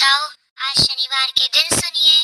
श्रोताओं, आज शनिवार के दिन सुनिए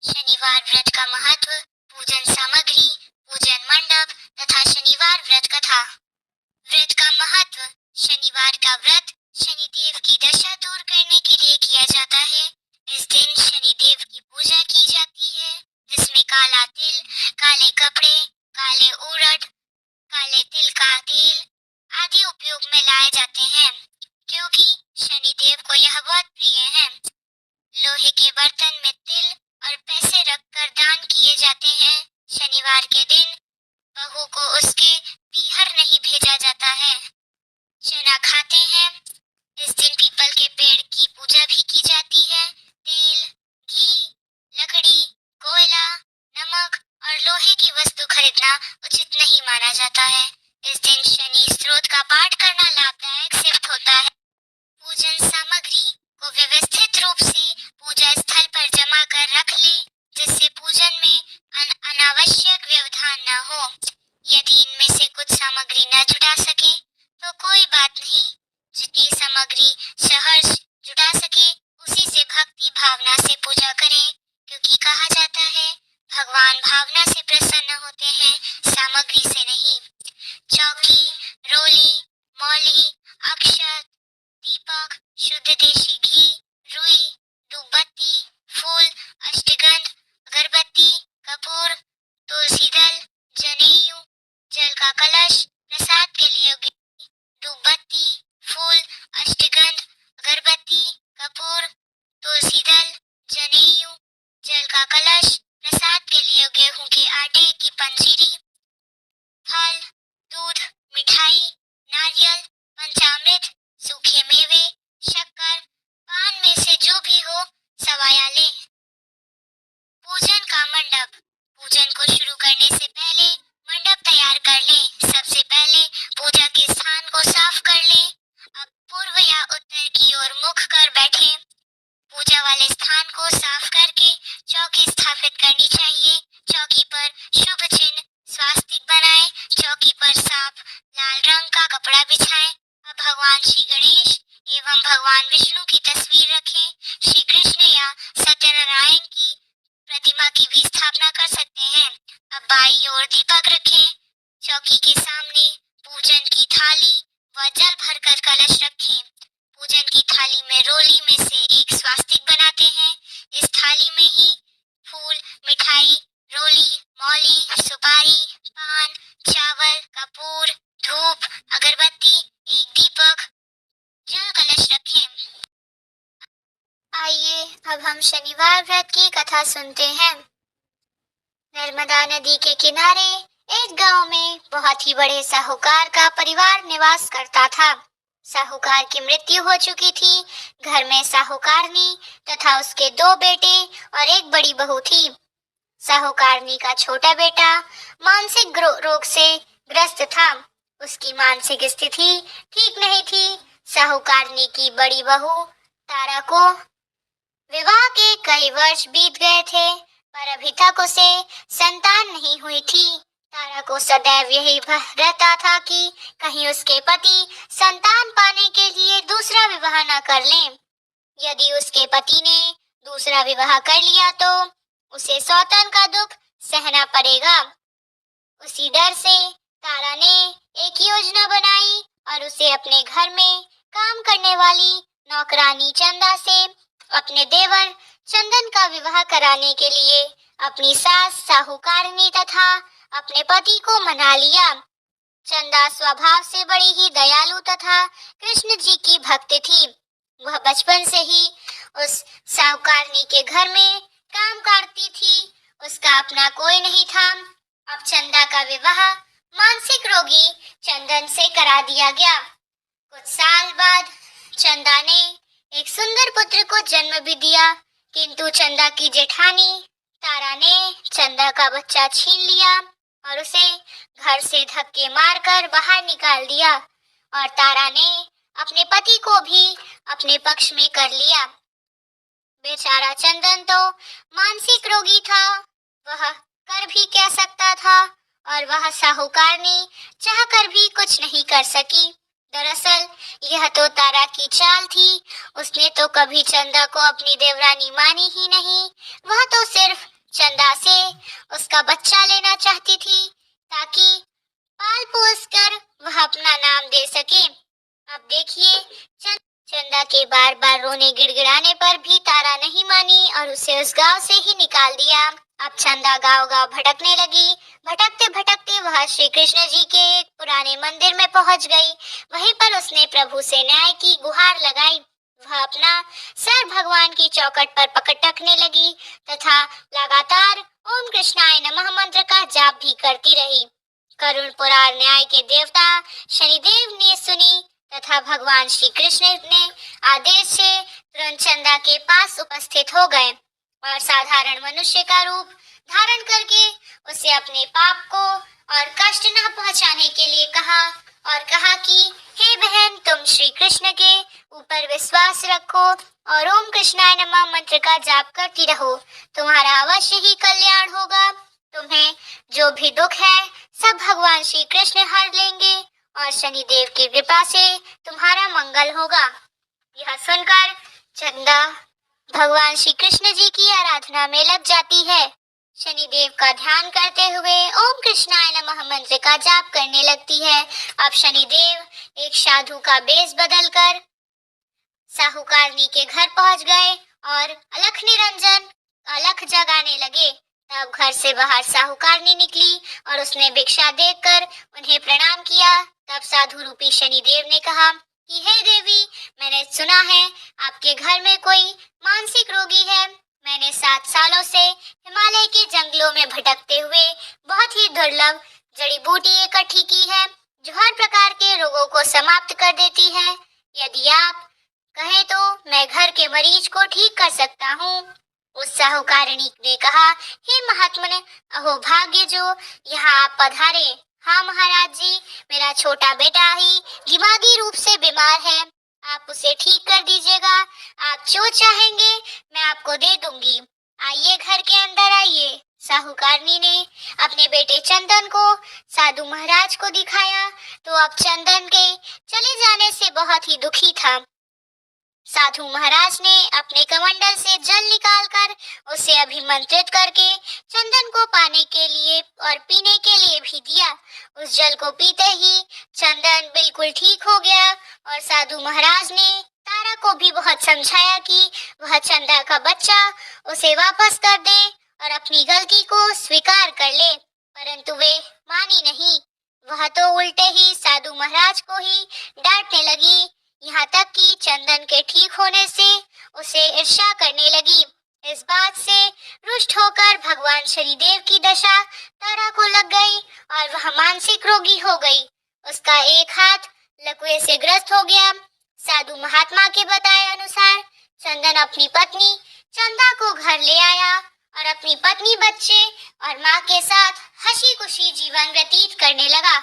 शनिवार व्रत का महत्व, पूजन सामग्री, पूजन मंडप तथा शनिवार व्रत कथा। व्रत का महत्व। शनिवार का व्रत शनिदेव की दशा दूर करने के लिए किया जाता है। इस दिन शनिदेव की पूजा की जाती है, जिसमें काला तिल, काले कपड़े, काले उड़द, काले तिल का तेल आदि उपयोग में लाए जाते हैं, क्योंकि शनिदेव को यह बहुत प्रिय है। लोहे के बर्तन में तिल और पैसे रखकर दान किए जाते हैं। शनिवार के दिन बहू को उसके पीहर नहीं भेजा जाता है। चना खाते हैं। इस दिन पीपल के पेड़ की पूजा भी की जाती है। तेल, घी, लकड़ी, कोयला, नमक और लोहे की वस्तु खरीदना उचित नहीं माना जाता है। इस दिन शनि स्त्रोत का पाठ करना लाभदायक सिद्ध होता है। पूजन सामग्री को व्यवस्थित रूप से पूजा स्थल पर जमा कर रख ले, जिससे पूजन में अनावश्यक व्यवधान न हो। यदि इनमें से कुछ सामग्री न जुटा सके तो कोई बात नहीं, जितनी सामग्री सहर्ष जुटा सके उसी से भक्ति भावना से पूजा करें, क्योंकि कहा जाता है भगवान भावना से प्रसन्न होते हैं, सामग्री से नहीं। चौकी, रोली, मौली, अक्षत, दीपक, शुद्ध देशी घी, रुई, धूपबत्ती, फूल, अष्टगंध, अगरबत्ती, कपूर, तुलसी दल, जनेऊ, जल का कलश, प्रसाद के लिए धूपबत्ती, फूल, अष्टगंध, अगरबत्ती, कपूर, तुलसी दल, जनेऊ, जल का कलश, प्रसाद के लिए गेहूं के आटे की पंजीरी, फल, दूध, मिठाई, नारियल, पंचामृत, सूखे मेवे, शक्कर, पान में से जो भी हो सवाया ले। पूजन का मंडप। पूजन को शुरू करने से पहले मंडप तैयार कर ले। सबसे पहले पूजा के स्थान को साफ कर ले। अब पूर्व या उत्तर की ओर मुख कर बैठे। पूजा वाले स्थान को साफ करके चौकी स्थापित करनी चाहिए। चौकी पर शुभ चिन्ह स्वास्तिक बनाएं। चौकी पर साफ लाल रंग का कपड़ा बिछाएं। अब भगवान श्री गणेश एवं भगवान विष्णु की तस्वीर रखें। श्री कृष्ण या सत्यनारायण की प्रतिमा की भी स्थापना कर सकते हैं। अब बाईं ओर दीपक रखें। चौकी के सामने पूजन की थाली व जल भरकर कलश रखें। पूजन की थाली में रोली में से एक स्वास्तिक बनाते हैं। इस थाली में ही फूल, मिठाई, रोली, मौली, सुपारी, पान, चावल, कपूर, धूप, अगरबत्ती, एक दीपक, जल कलश रखें। आइए अब हम शनिवार व्रत की कथा सुनते हैं। नर्मदा नदी के किनारे एक गांव में बहुत ही बड़े साहूकार का परिवार निवास करता था। साहूकार की मृत्यु हो चुकी थी। घर में साहूकारनी तथा उसके 2 बेटे और एक बड़ी बहू थी। साहूकारनी का छोटा बेटा मानसिक रोग से ग्रस्त था। उसकी मानसिक स्थिति ठीक नहीं थी। साहूकारनी की बड़ी बहू तारा को विवाह के कई वर्ष बीत गए थे, पर अभी तक उसे संतान नहीं हुई थी। तारा को सदैव यही रहता था कि कहीं उसके पति संतान पाने के लिए दूसरा विवाह न कर लें। यदि उसके पति ने दूसरा विवाह कर लिया तो उसे सौतन का दुख सहना पड़ेगा। उसी डर से तारा ने एक योजना बनाई और उसे अपने घर में काम करने वाली नौकरानी चंदा से अपने देवर चंदन का विवाह कराने के लिए अपनी सास साहूकारनी तथा अपने पति को मना लिया। चंदा स्वभाव से बड़ी ही दयालु तथा कृष्ण जी की भक्त थी। वह बचपन से ही उस साहूकारनी के घर में काम करती थी। उसका अपना कोई नहीं था। अब चंदा का विवाह मानसिक रोगी चंदन से करा दिया गया। कुछ साल बाद चंदा ने एक सुंदर पुत्र को जन्म भी दिया, किंतु चंदा की जेठानी तारा ने चंदा का बच्चा छीन लिया और उसे घर से धक्के मारकर बाहर निकाल दिया और तारा ने अपने पति को भी अपने पक्ष में कर लिया। बेचारा चंदन तो मानसिक रोगी था, वह कर भी क्या सकता था और वह साहूकारनी चाहकर भी कुछ नहीं कर सकी। दरअसल यह तो तारा की चाल थी। उसने तो तो कभी चंदा को अपनी देवरानी मानी ही नहीं। वह तो सिर्फ चंदा से उसका बच्चा लेना चाहती थी ताकि पाल पोस कर वह अपना नाम दे सके। अब देखिए, चंदा के बार बार रोने गिड़गिड़ाने पर भी तारा नहीं मानी और उसे उस गांव से ही निकाल दिया। अब चंदा गांव गांव भटकने लगी। भटकते भटकते वह श्री कृष्ण जी के एक पुराने मंदिर में पहुंच गई। वहीं पर उसने प्रभु से न्याय की गुहार लगाई। वह अपना सर भगवान की चौखट पर पटकने लगी तथा लगातार ओम कृष्णाय नमः मंत्र का जाप भी करती रही। करुण पुराण न्याय के देवता शनिदेव ने सुनी तथा भगवान श्री कृष्ण ने आदेश से तुरंत चंदा के पास उपस्थित हो गए और साधारण मनुष्य का रूप धारण करके उसे अपने पाप को और कष्ट न पहुंचाने के लिए कहा और कहा कि हे बहन, तुम श्री कृष्ण के ऊपर विश्वास रखो और ओम कृष्णाय नमः मंत्र का जाप करती रहो। तुम्हारा अवश्य ही कल्याण होगा। तुम्हें जो भी दुख है सब भगवान श्री कृष्ण हर लेंगे और शनिदेव की कृपा से तुम्हारा मंगल होगा। यह सुनकर चंदा भगवान श्री कृष्ण जी की आराधना में लग जाती है। शनिदेव का ध्यान करते हुए ओम कृष्णाय नमः मंत्र का जाप करने लगती है। अब शनिदेव एक साधु का बेस बदलकर साहूकारनी के घर पहुंच गए और अलख निरंजन अलख जगाने लगे। तब घर से बाहर साहूकारनी निकली और उसने भिक्षा देकर उन्हें प्रणाम किया। तब साधु रूपी शनिदेव ने कहा कि हे देवी, मैंने सुना है आपके घर में कोई मानसिक रोगी है। मैंने 7 सालों से हिमालय के जंगलों में भटकते हुए बहुत ही दुर्लभ जड़ी बूटी इकट्ठी की है जो हर प्रकार के रोगों को समाप्त कर देती है। यदि आप कहे तो मैं घर के मरीज को ठीक कर सकता हूँ। उस साहूकारणी ने कहा, हे महात्मन, अहो भाग्य जो यहाँ आप पधारे। हाँ महाराज जी, मेरा छोटा बेटा ही दिमागी रूप से बीमार है। आप उसे ठीक कर दीजिएगा। आप जो चाहेंगे मैं आपको दे दूंगी। आइए, घर के अंदर आइए। साहूकारनी ने अपने बेटे चंदन को साधु महाराज को दिखाया तो अब चंदन के चले जाने से बहुत ही दुखी था। साधु महाराज ने अपने कमंडल से जल निकालकर उसे अभिमंत्रित करके चंदन को पाने के लिए और पीने के लिए भी दिया। उस जल को पीते ही चंदन बिल्कुल ठीक हो गया और साधु महाराज ने तारा को भी बहुत समझाया कि वह चंदा का बच्चा उसे वापस कर दे और अपनी गलती को स्वीकार कर ले, परंतु वे मानी नहीं। वह तो उल्टे ही साधु महाराज को ही डांटने लगी, यहाँ तक कि चंदन के ठीक होने से उसे ईर्ष्या करने लगी। इस बात से रुष्ट होकर भगवान शनिदेव की दशा तारा को लग गई और वह मानसिक रोगी हो गई। उसका एक हाथ लकवे से ग्रस्त हो गया। साधु महात्मा के बताए अनुसार चंदन अपनी पत्नी चंदा को घर ले आया और अपनी पत्नी, बच्चे और माँ के साथ हंसी खुशी जीवन व्यतीत करने लगा।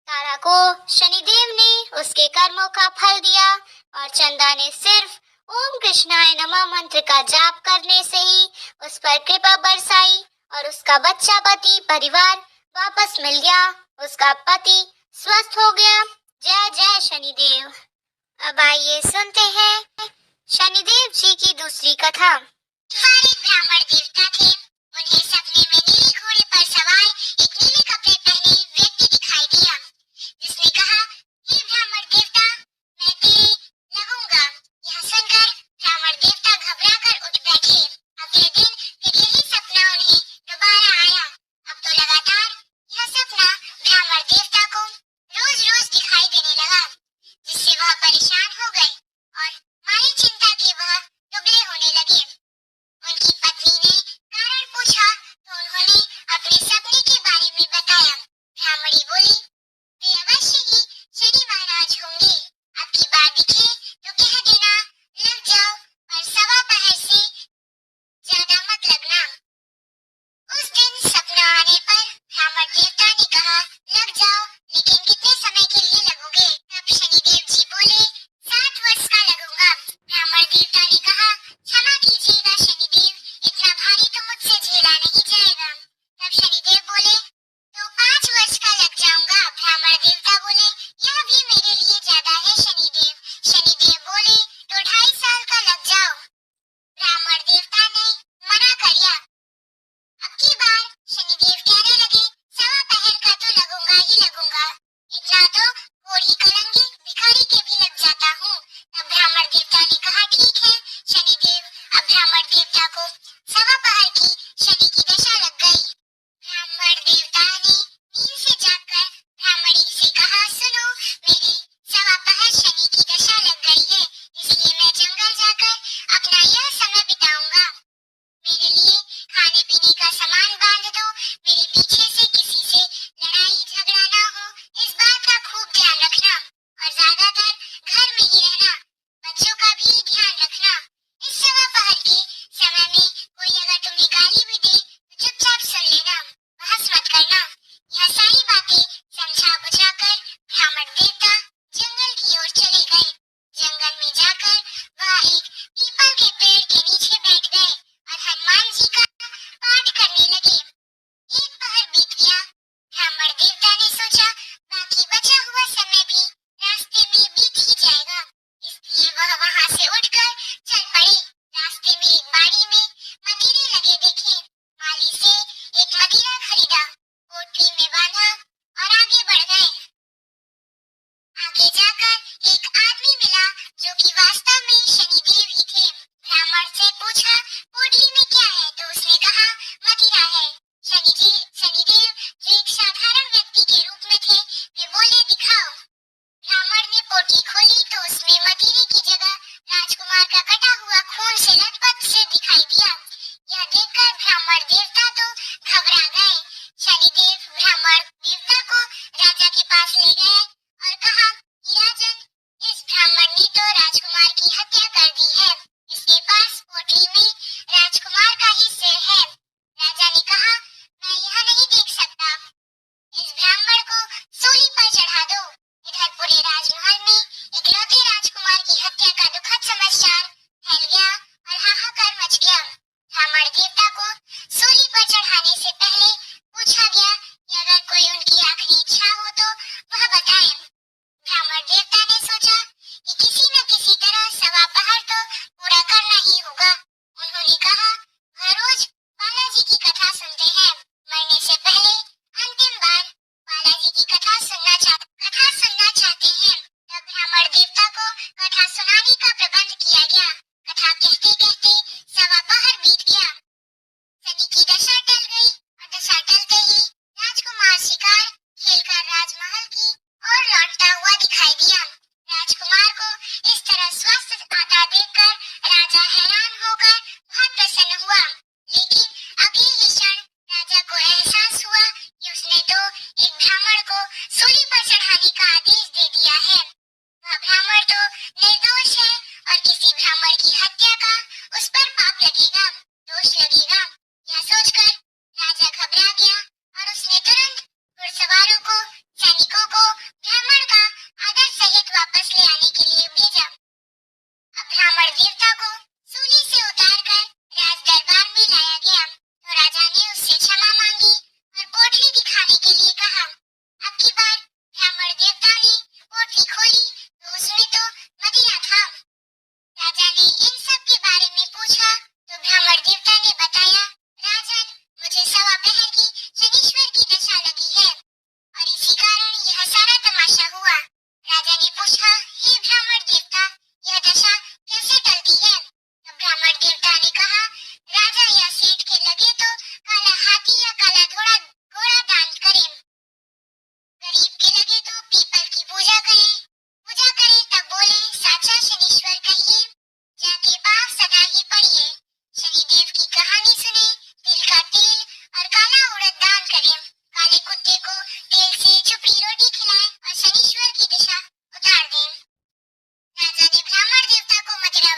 तारा को शनिदेव ने उसके कर्मों का फल दिया और चंदा ने सिर्फ ओम कृष्णाय नमः मंत्र का जाप करने से ही उस पर कृपा बरसाई और उसका बच्चा, पति, परिवार वापस मिल गया। उसका पति स्वस्थ हो गया। जय जय शनिदेव। अब आइए सुनते हैं शनिदेव जी की दूसरी कथा। एक ब्राह्मण देवता थे। उन्हें सपने में नीली घोड़े पर सवार एक नीले कपड़े पहने व्यक्ति दिखाई दिया, जिसने कहा, हे ब्राह्मण देवता, मैं तेरे लगूंगा। यह सुनकर ब्राह्मण देवता घबराकर उठ बैठे। अगले दिन फिर यही सपना उन्हें दोबारा आया। अब तो लगातार यह सपना ब्राह्मण देवता को रोज रोज दिखाई देने लगा, जिससे वह परेशान हो गए और मारी चिंता के वह दुबले होने लगे।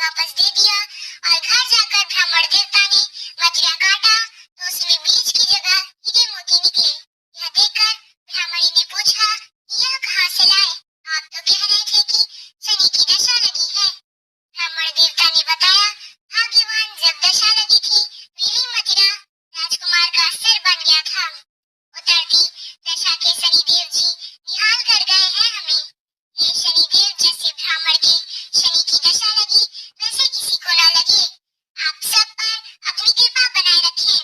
वापस दे दिया और घर जाकर ब्राह्मण देवता ने मदिरा काटा तो उसमें बीज की जगह हीरे मोती निकले। यह देखकर ब्राह्मणी ने पूछा कि यह कहाँ से लाए? आप तो कह रहे थे कि शनि की दशा लगी है। ब्राह्मण देवता ने बताया, भाग्यवान, जब दशा लगी थी मेरी मदिरा राजकुमार का सिर बन गया था। उतरती दशा के शनिदेव जी निहाल कर गए हैं हमें। हे शनिदेव, जैसे ब्राह्मण के शनि की दशा लगी वैसे किसी को न लगे। आप सब पर अपनी कृपा बनाए रखें।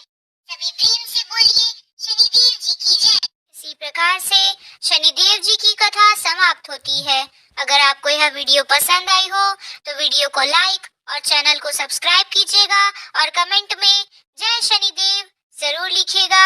सभी प्रेम से बोलिए शनिदेव जी की जय। इसी प्रकार से शनिदेव जी की कथा समाप्त होती है। अगर आपको यह वीडियो पसंद आई हो तो वीडियो को लाइक और चैनल को सब्सक्राइब कीजिएगा और कमेंट में जय शनिदेव जरूर लिखिएगा।